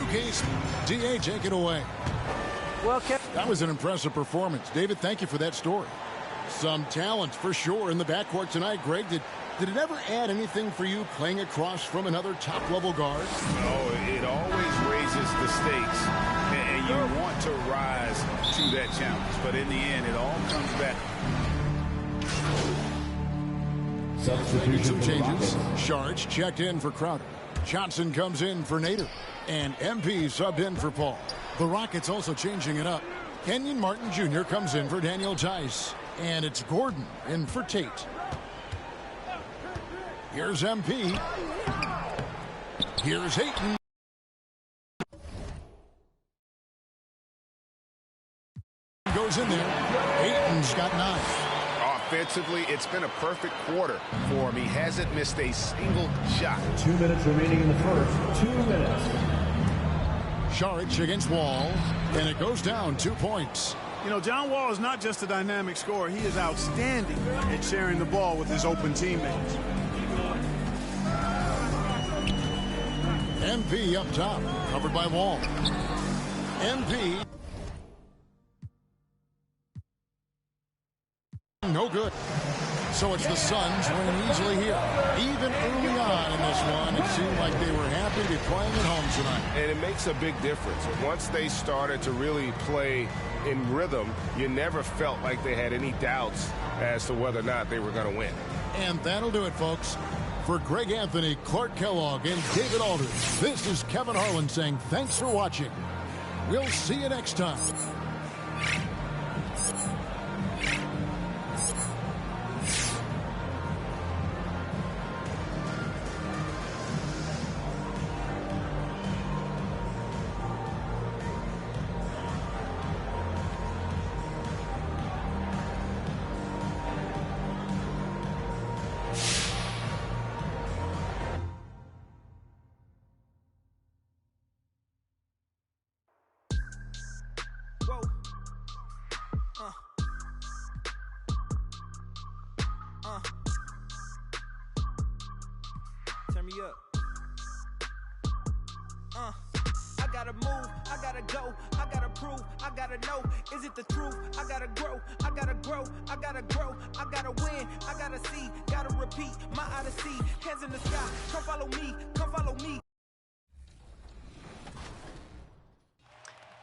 Hokies. D.A., take it away. Well, that was an impressive performance. David, thank you for that story. Some talent for sure in the backcourt tonight. Greg, did it ever add anything for you playing across from another top-level guard? No, it always raises the stakes, and you want to rise to that challenge. But in the end, it all comes back. Making some changes. Sharge checked in for Crowder. Johnson comes in for Nader. And MP subbed in for Paul. The Rockets also changing it up. Kenyon Martin Jr. comes in for Daniel Tice. And it's Gordon in for Tate. Here's MP. Here's Hayton. Goes in there. Hayton's got 9. Offensively, it's been a perfect quarter for him. He hasn't missed a single shot. 2 minutes remaining in the first. 2 minutes. Saric against Wall, and it goes down 2 points. You know, John Wall is not just a dynamic scorer. He is outstanding at sharing the ball with his open teammates. MP up top, covered by Wall. MP. No good. So it's the Suns winning easily here. Even early on in this one, it seemed like they were happy to be playing at home tonight. And it makes a big difference. Once they started to really play in rhythm, you never felt like they had any doubts as to whether or not they were going to win. And that'll do it, folks. For Greg Anthony, Clark Kellogg, and David Aldridge, this is Kevin Harlan saying thanks for watching. We'll see you next time. Turn me up. I gotta move, I gotta go, I gotta prove, I gotta know, is it the truth? I gotta grow, I gotta grow, I gotta grow, I gotta win, I gotta see, gotta repeat, my odyssey, hands in the sky, come follow me, come follow me.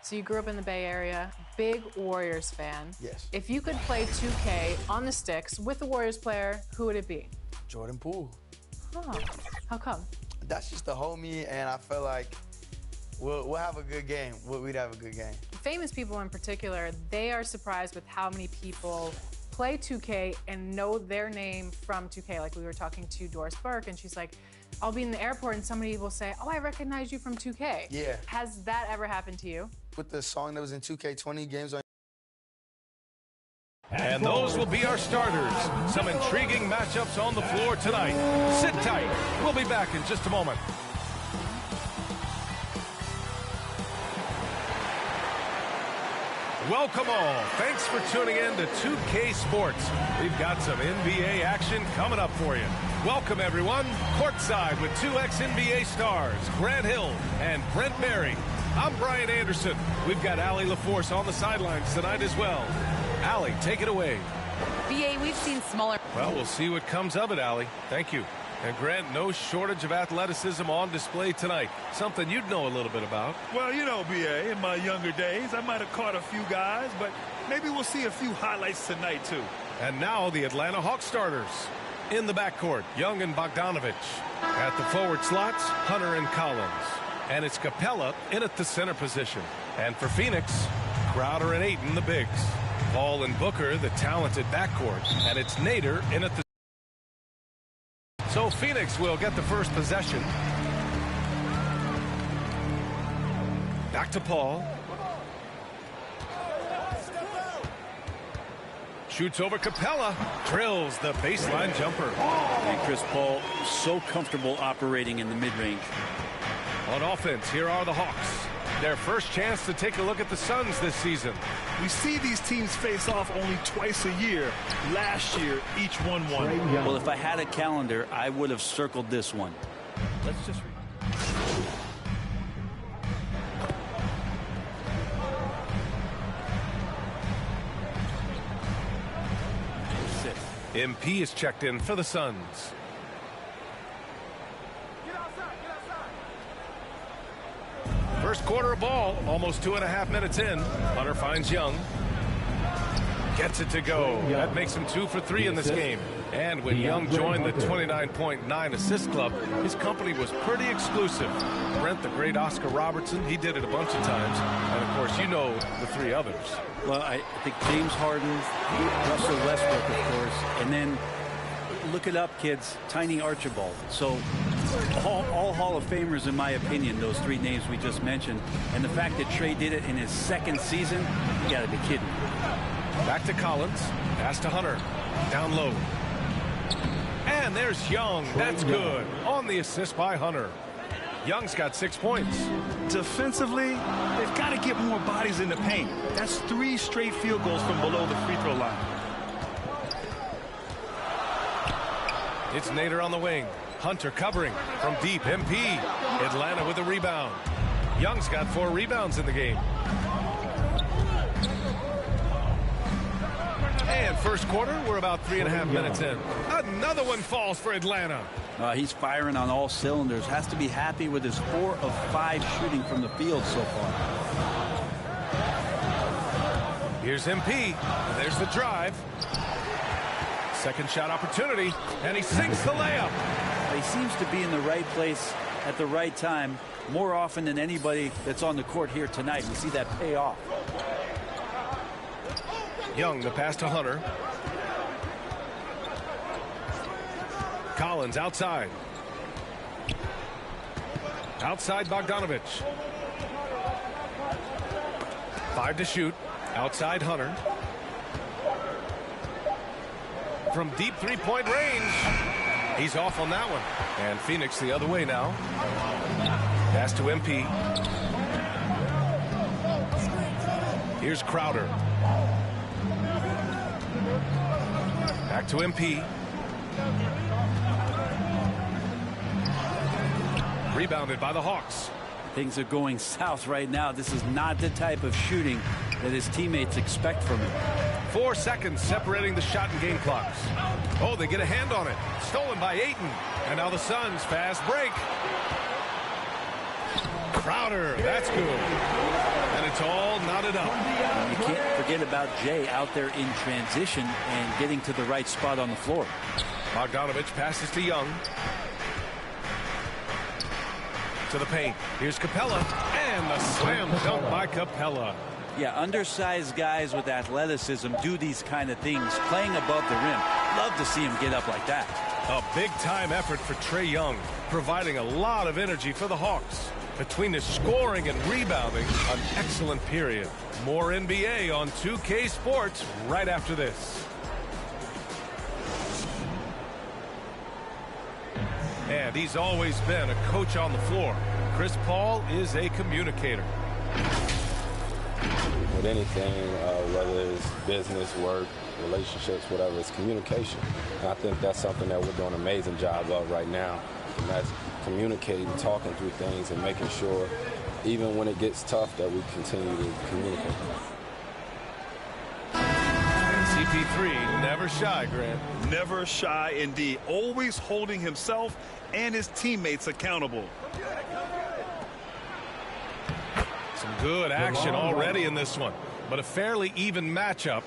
So you grew up in the Bay Area, big Warriors fan. Yes. If you could play 2K on the sticks with a Warriors player, who would it be? Jordan Poole. Oh, how come? That's just a homie, and I feel like we'll have a good game. We'd have a good game. Famous people in particular, they are surprised with how many people play 2K and know their name from 2K. Like we were talking to Doris Burke, and she's like, I'll be in the airport and somebody will say, oh, I recognize you from 2K. Yeah. Has that ever happened to you? With the song that was in 2K20 games on. And those will be our starters. Some intriguing matchups on the floor tonight. Sit tight. We'll be back in just a moment. Welcome all. Thanks for tuning in to 2K Sports. We've got some NBA action coming up for you. Welcome, everyone. Courtside with two ex-NBA stars, Grant Hill and Brent Barry. I'm Brian Anderson. We've got Allie LaForce on the sidelines tonight as well. Allie, take it away. BA, we've seen smaller. Well, we'll see what comes of it, Allie. Thank you. And Grant, no shortage of athleticism on display tonight. Something you'd know a little bit about. Well, you know, BA, in my younger days, I might have caught a few guys, but maybe we'll see a few highlights tonight, too. And now the Atlanta Hawks starters. In the backcourt, Young and Bogdanovich. At the forward slots, Hunter and Collins. And it's Capella in at the center position. And for Phoenix, Crowder and Ayton, the bigs. Paul and Booker, the talented backcourt. And it's Nader in at the... So Phoenix will get the first possession. Back to Paul. Shoots over Capella. Drills the baseline jumper. And Chris Paul so comfortable operating in the mid-range. On offense, here are the Hawks. Their first chance to take a look at the Suns this season. We see these teams face off only twice a year. Last year, each won one. Well, if I had a calendar, I would have circled this one. Let's just read. MP is checked in for the Suns. First quarter of ball, almost 2.5 minutes in. Hunter finds Young. Gets it to go. That makes him 2 for 3 in this game. And when Young joined the 29.9 assist club, his company was pretty exclusive. Brent, the great Oscar Robertson, he did it a bunch of times. And, of course, you know the 3 others. Well, I think James Harden, Russell Westbrook, of course, and then look it up, kids, Tiny Archibald. So all Hall of Famers, in my opinion, those 3 names we just mentioned. And the fact that Trey did it in his 2nd season, you got to be kidding me. Back to Collins. Pass to Hunter. Down low. And there's Young. That's good. On the assist by Hunter. Young's got 6 points. Defensively, they've got to get more bodies in the paint. That's 3 straight field goals from below the free throw line. It's Nader on the wing. Hunter covering from deep. MP. Atlanta with a rebound. Young's got 4 rebounds in the game. And first quarter, we're about 3.5 minutes in. Another one falls for Atlanta. He's firing on all cylinders. Has to be happy with his 4 of 5 shooting from the field so far. Here's MP. There's the drive. Second shot opportunity, and he sinks the layup. He seems to be in the right place at the right time more often than anybody that's on the court here tonight. We see that pay off. Young, the pass to Hunter. Collins outside. Outside Bogdanovich. 5 to shoot. Outside Hunter. From deep 3-point range. He's off on that one. And Phoenix the other way now. Pass to MP. Here's Crowder. Back to MP. Rebounded by the Hawks. Things are going south right now. This is not the type of shooting that his teammates expect from him. 4 seconds separating the shot and game clocks. Oh, they get a hand on it. Stolen by Ayton. And now the Suns fast break. Crowder, that's good. And it's all knotted up. You can't forget about Jay out there in transition and getting to the right spot on the floor. Bogdanovich passes to Young. To the paint. Here's Capella. And the slam dunk by Capella. Yeah, undersized guys with athleticism do these kind of things, playing above the rim. Love to see him get up like that. A big-time effort for Trey Young, providing a lot of energy for the Hawks. Between his scoring and rebounding, an excellent period. More NBA on 2K Sports right after this. And he's always been a coach on the floor. Chris Paul is a communicator. With anything, whether it's business, work, relationships, whatever, it's communication. And I think that's something that we're doing an amazing job of right now. And that's communicating, talking through things, and making sure, even when it gets tough, that we continue to communicate. And CP3, never shy, Grant. Never shy indeed. Always holding himself and his teammates accountable. Some good action already in this one, but a fairly even matchup.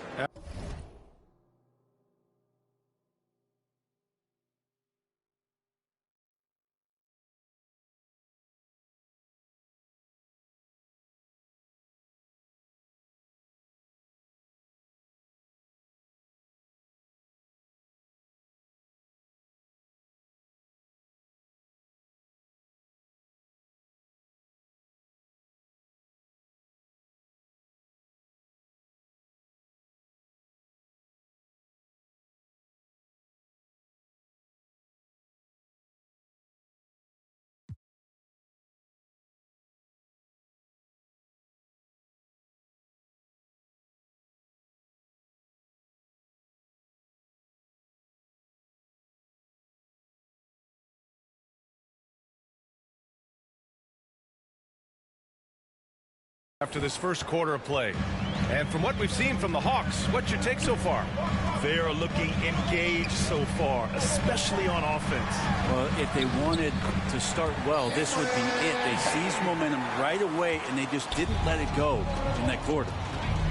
After this first quarter of play. And from what we've seen from the Hawks, what's your take so far? They are looking engaged so far, especially on offense. Well, if they wanted to start well, this would be it. They seized momentum right away, and they just didn't let it go in that quarter.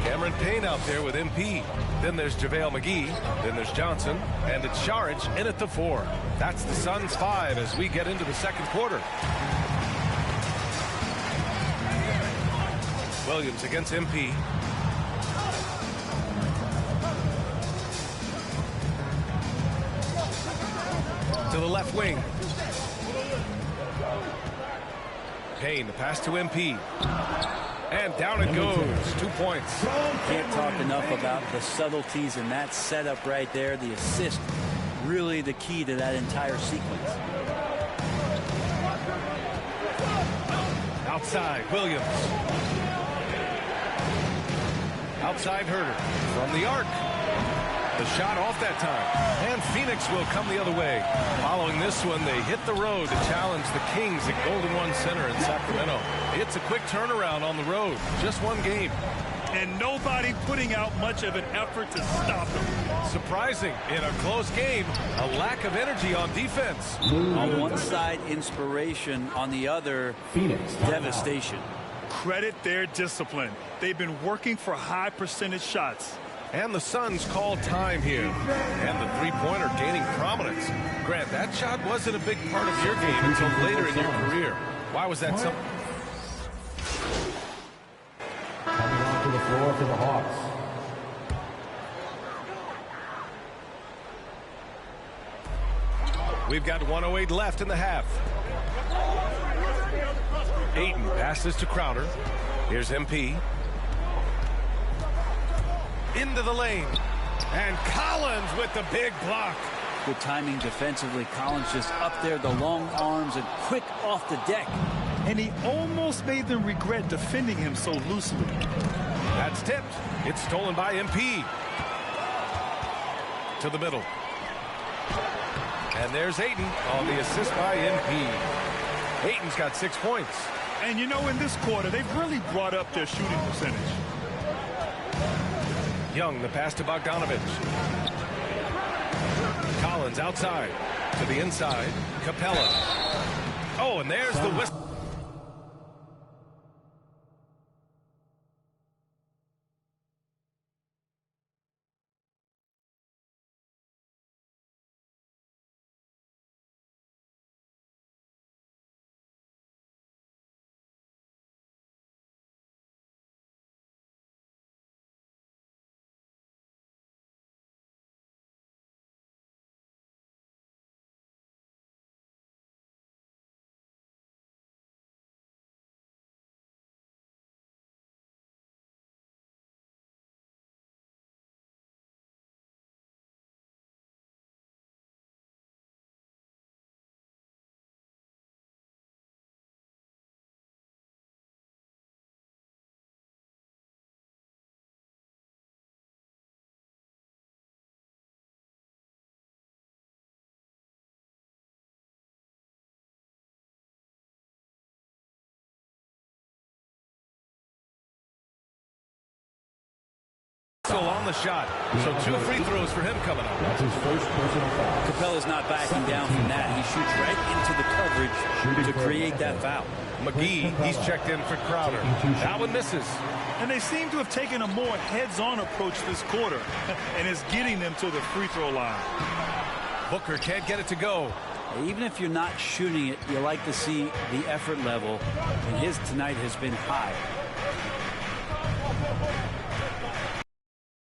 Cameron Payne out there with MP. Then there's JaVale McGee. Then there's Johnson. And it's Saric in at the 4. That's the Suns' 5 as we get into the second quarter. Williams against MP. To the left wing. Payne, the pass to MP. And down it goes. 2 points. Can't talk enough about the subtleties in that setup right there. The assist, really the key to that entire sequence. Outside, Williams. Outside Herter from the arc. The shot off that time. And Phoenix will come the other way. Following this one, they hit the road to challenge the Kings at Golden One Center in Sacramento. It's a quick turnaround on the road. Just one game. And nobody putting out much of an effort to stop them. Surprising in a close game, a lack of energy on defense. On one side, inspiration. On the other, Phoenix devastation. Credit their discipline. They've been working for high percentage shots. And the Suns call time here. And the three-pointer gaining prominence. Grant, that shot wasn't a big part of your game until later in your career. Why was that so? Coming onto the floor for the Hawks. We've got 1:08 left in the half. Ayton passes to Crowder. Here's MP. Into the lane. And Collins with the big block. Good timing defensively. Collins just up there, the long arms, and quick off the deck. And he almost made them regret defending him so loosely. That's tipped. It's stolen by MP. To the middle. And there's Ayton on the assist by MP. Ayton's got 6 points. And you know, in this quarter, they've really brought up their shooting percentage. Young, the pass to Bogdanovich. Collins outside. To the inside. Capella. Oh, and there's the whistle. On the shot. So 2 free throws for him coming up. That's his first personal foul. Capella's not backing down from that. He shoots right into the coverage to create that foul. McGee, he's checked in for Crowder. That one misses. And they seem to have taken a more heads-on approach this quarter, and it's getting them to the free throw line. Booker can't get it to go. Even if you're not shooting it, you like to see the effort level, and his tonight has been high.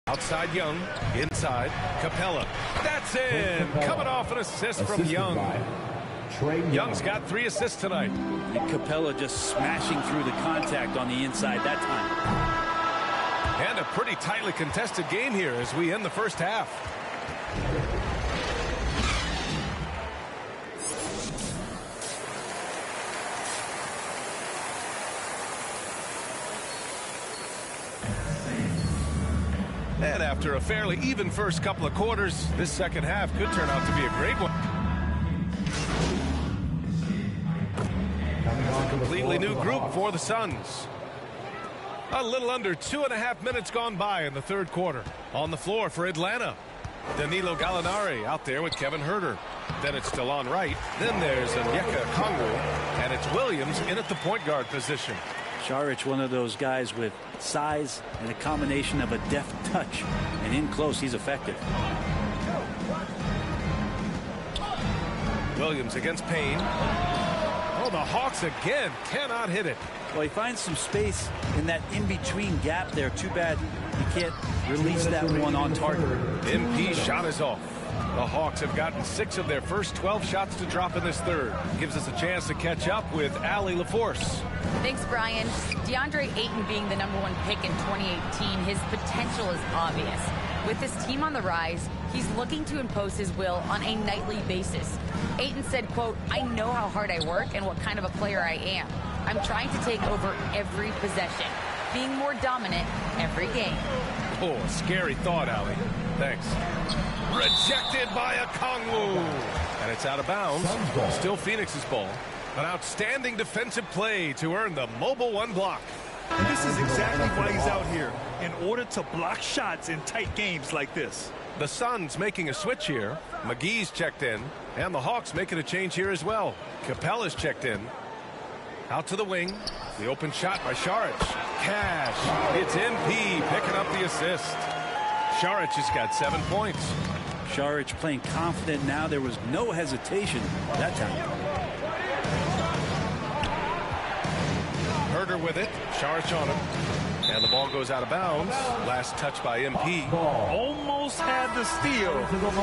Outside Young, inside Capella. That's in. Coming off an assist from Young. Young's got 3 assists tonight. And Capella just smashing through the contact on the inside that time. And a pretty tightly contested game here as we end the first half. And after a fairly even first couple of quarters, this second half could turn out to be a great one. Completely new group for the Suns. A little under 2.5 minutes gone by in the third quarter. On the floor for Atlanta, Danilo Gallinari out there with Kevin Huerter. Then it's DeLon Wright. Then there's Onyeka Okongwu. And it's Williams in at the point guard position. Saric, one of those guys with size and a combination of a deft touch. And in close, he's effective. Williams against Payne. Oh, the Hawks again cannot hit it. Well, he finds some space in that in-between gap there. Too bad he can't release that one on target. MP shot is off. The Hawks have gotten 6 of their first 12 shots to drop in this third. Gives us a chance to catch up with Allie LaForce. Thanks, Brian. DeAndre Ayton being the #1 pick in 2018, his potential is obvious. With his team on the rise, he's looking to impose his will on a nightly basis. Ayton said, quote, "I know how hard I work and what kind of a player I am. I'm trying to take over every possession, being more dominant every game." Oh, scary thought, Allie. Thanks. Rejected by Okongwu. And it's out of bounds. Still Phoenix's ball. An outstanding defensive play to earn the Mobile One block. This is exactly why he's out here, in order to block shots in tight games like this. The Suns making a switch here. McGee's checked in. And the Hawks making a change here as well. Capella's checked in. Out to the wing. The open shot by Saric. Cash. It's MP picking up the assist. Saric has got 7 points. Saric playing confident now. There was no hesitation that time. Huerter with it. Saric on him. And the ball goes out of bounds. Last touch by MP. Almost had the steal.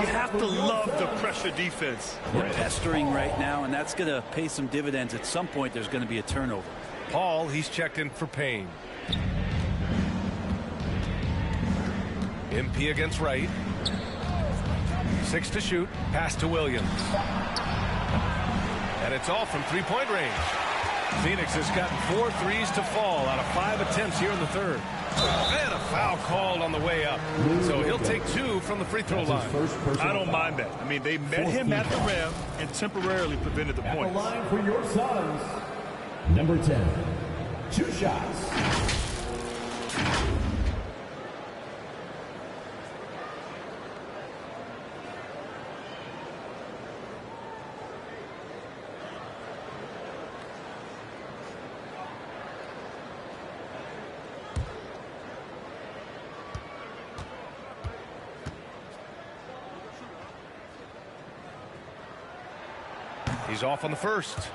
You have to love the pressure defense. They're pestering right now, and that's going to pay some dividends. At some point, there's going to be a turnover. Paul, he's checked in for Payne. MP against Wright. 6 to shoot. Pass to Williams. And it's all from three-point range. Phoenix has gotten 4 threes to fall out of 5 attempts here in the third. And a foul called on the way up. So he'll take 2 from the free throw line. I don't mind that. I mean, they met him at the rim and temporarily prevented the points. The line for your Suns, number 10. 2 shots. He's off on the first.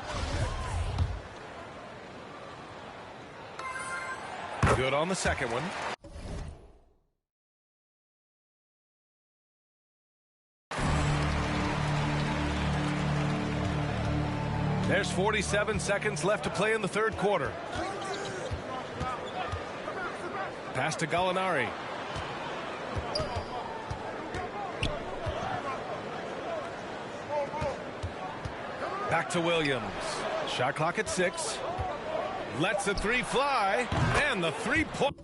Good on the second one. There's 47 seconds left to play in the third quarter. Pass to Gallinari. Back to Williams. Shot clock at 6. Lets the 3 fly. And the 3-point.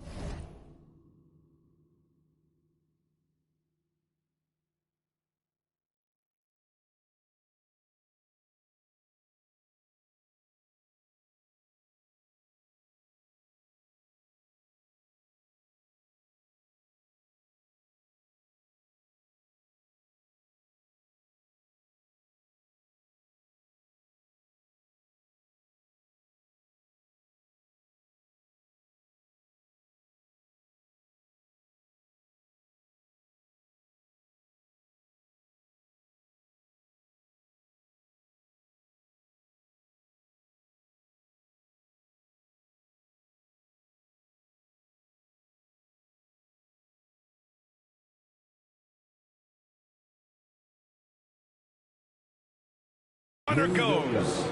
Under goes.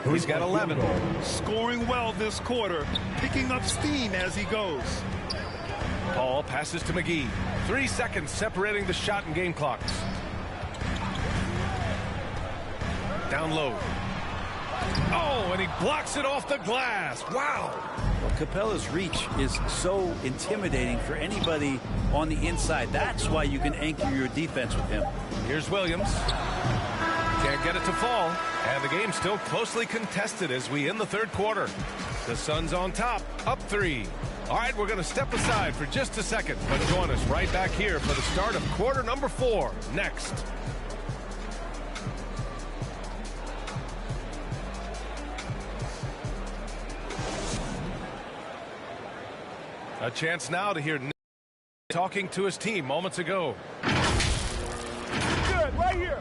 He's got 11. Scoring well this quarter, picking up steam as he goes. Paul passes to McGee. 3 seconds separating the shot and game clocks. Down low. Oh, and he blocks it off the glass. Wow. Well, Capella's reach is so intimidating for anybody on the inside. That's why you can anchor your defense with him. Here's Williams. Can't get it to fall. And the game's still closely contested as we end the third quarter. The Suns on top, up 3. All right, we're going to step aside for just a second, but join us right back here for the start of quarter number 4 next. A chance now to hear Nick talking to his team moments ago. Good, right here.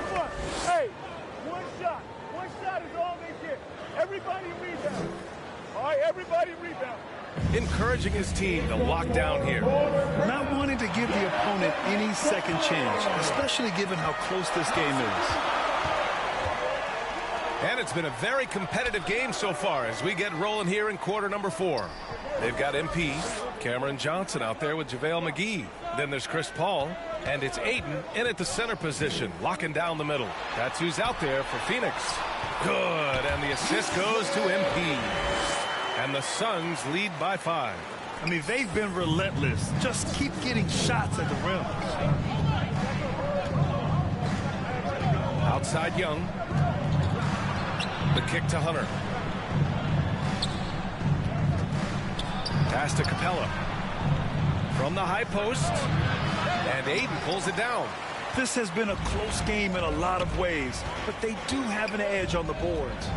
Come on. Hey, one shot. One shot is all they get. Everybody rebound. All right, everybody rebound. Encouraging his team to lock down here. Not wanting to give the opponent any second chance, especially given how close this game is. And it's been a very competitive game so far as we get rolling here in quarter number 4. They've got MP, Cameron Johnson out there with JaVale McGee. Then there's Chris Paul, and it's Ayton in at the center position, locking down the middle. That's who's out there for Phoenix. Good, and the assist goes to MP. And the Suns lead by 5. I mean, they've been relentless. Just keep getting shots at the rim. Outside Young. The kick to Hunter. Pass to Capella. From the high post. And Ayton pulls it down. This has been a close game in a lot of ways, but they do have an edge on the boards.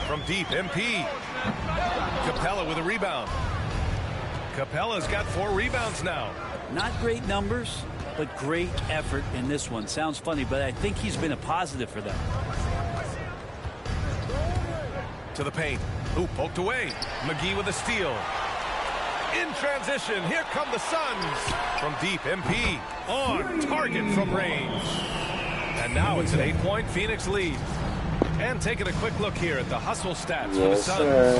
From deep, MP. Capella with a rebound. Capella's got 4 rebounds now. Not great numbers, but great effort in this one. Sounds funny, but I think he's been a positive for them. To the paint. Ooh, poked away. McGee with a steal. In transition, here come the Suns. From deep, MP. On target from range. And now it's an 8-point Phoenix lead. And taking a quick look here at the hustle stats for the Suns.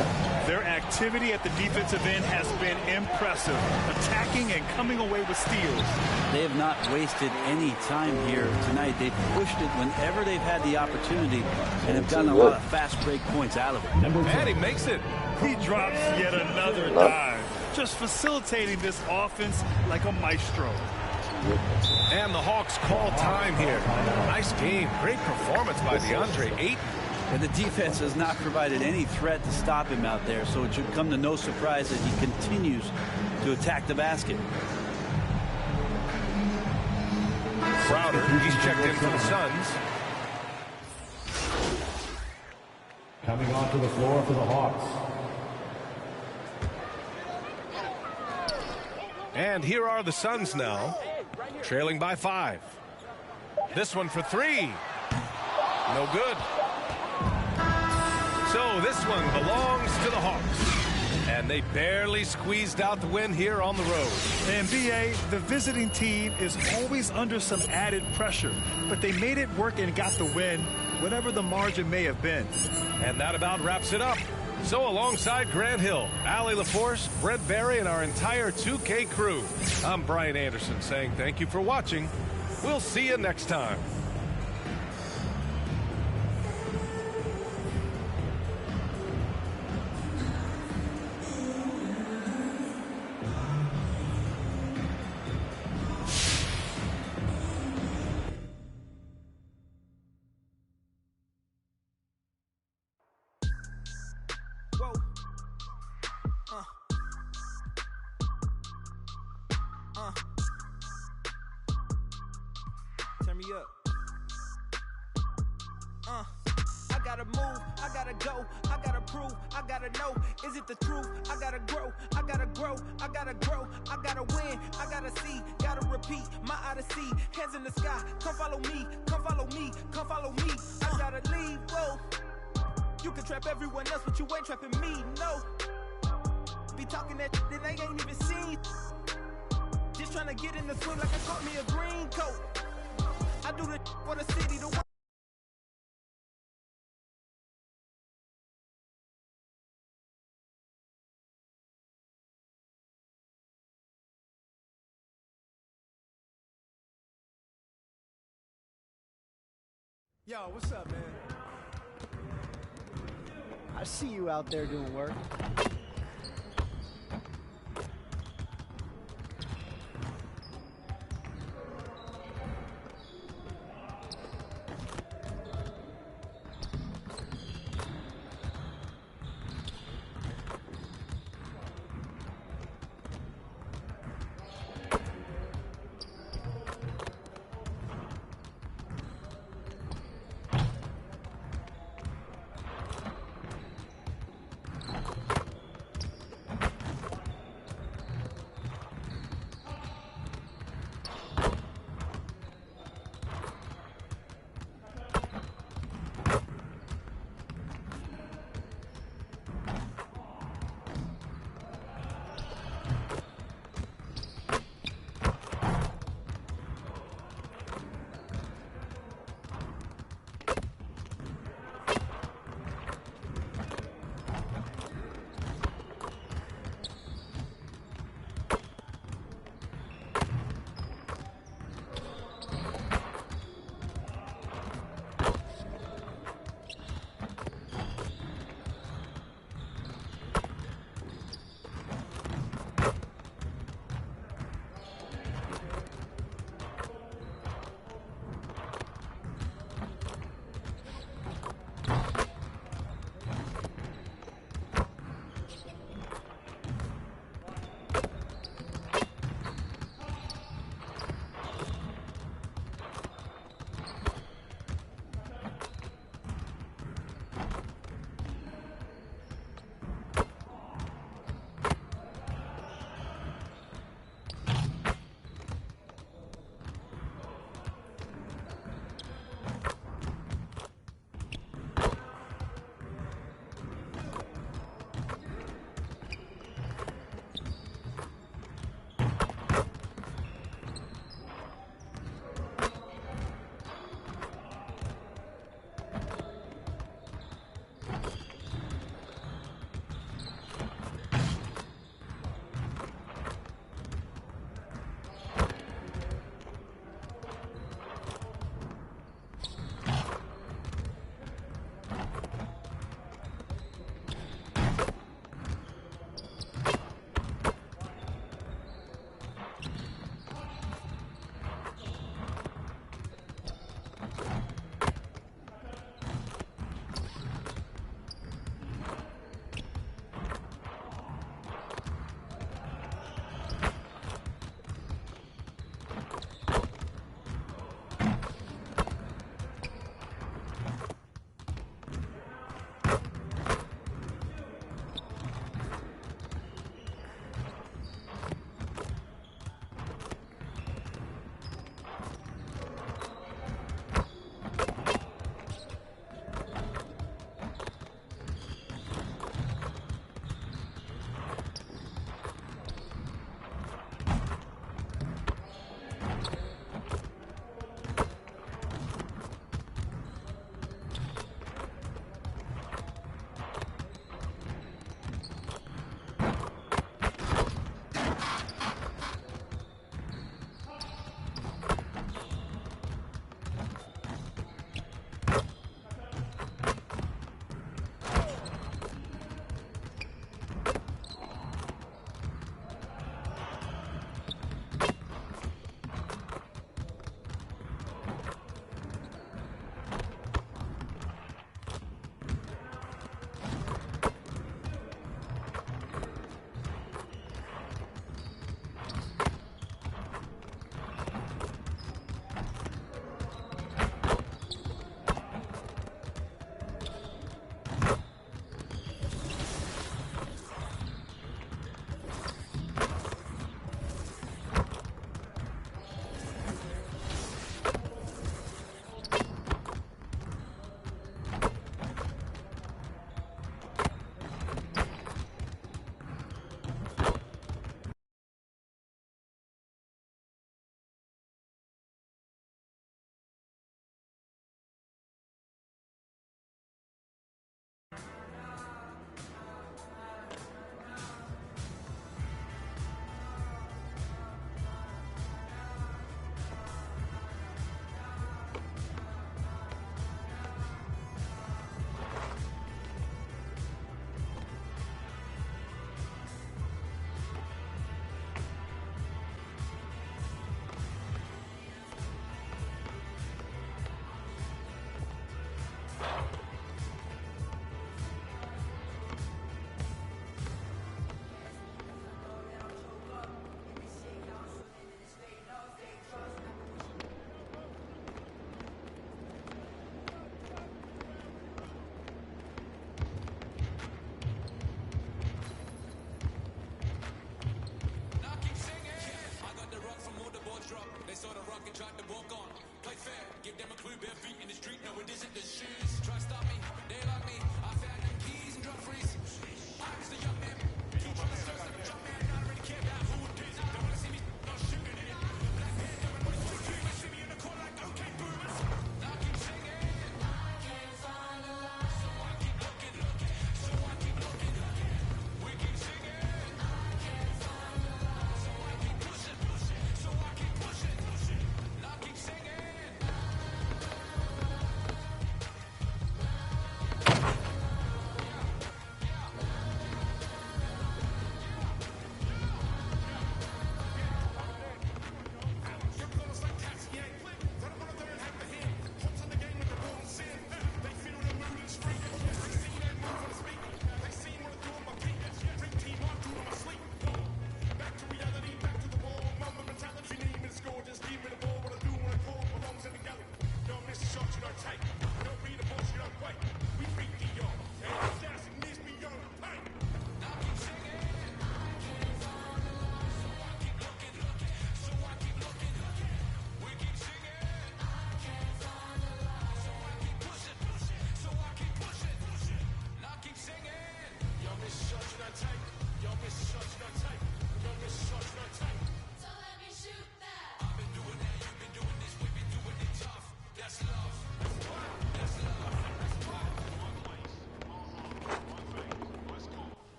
Their activity at the defensive end has been impressive, attacking and coming away with steals. They have not wasted any time here tonight. They've pushed it whenever they've had the opportunity and have gotten a lot of fast break points out of it. And he makes it. He drops yet another dive, just facilitating this offense like a maestro. And the Hawks call time here. Nice game. Great performance by DeAndre Ayton. And the defense has not provided any threat to stop him out there, so it should come to no surprise that he continues to attack the basket. Crowder, he's checked in for the Suns. Coming onto the floor for the Hawks. And here are the Suns now, trailing by 5. This one for 3. No good. So this one belongs to the Hawks. And they barely squeezed out the win here on the road. NBA, the visiting team is always under some added pressure, but they made it work and got the win, whatever the margin may have been. And that about wraps it up. So alongside Grant Hill, Allie LaForce, Brent Barry, and our entire 2K crew, I'm Brian Anderson saying thank you for watching. We'll see you next time. Turn me up. I gotta move, I gotta go, I gotta prove, I gotta know, is it the truth? I gotta grow, I gotta grow, I gotta grow, I gotta win, I gotta see, gotta repeat, my odyssey, hands in the sky, come follow me, come follow me, come follow me, I gotta leave, whoa. You can trap everyone else, but you ain't trapping me, no. Be talking that that they ain't even seen. Just trying to get in the swing like I caught me a green coat. I do the for the city, the world. Yo, what's up, man? I see you out there doing work.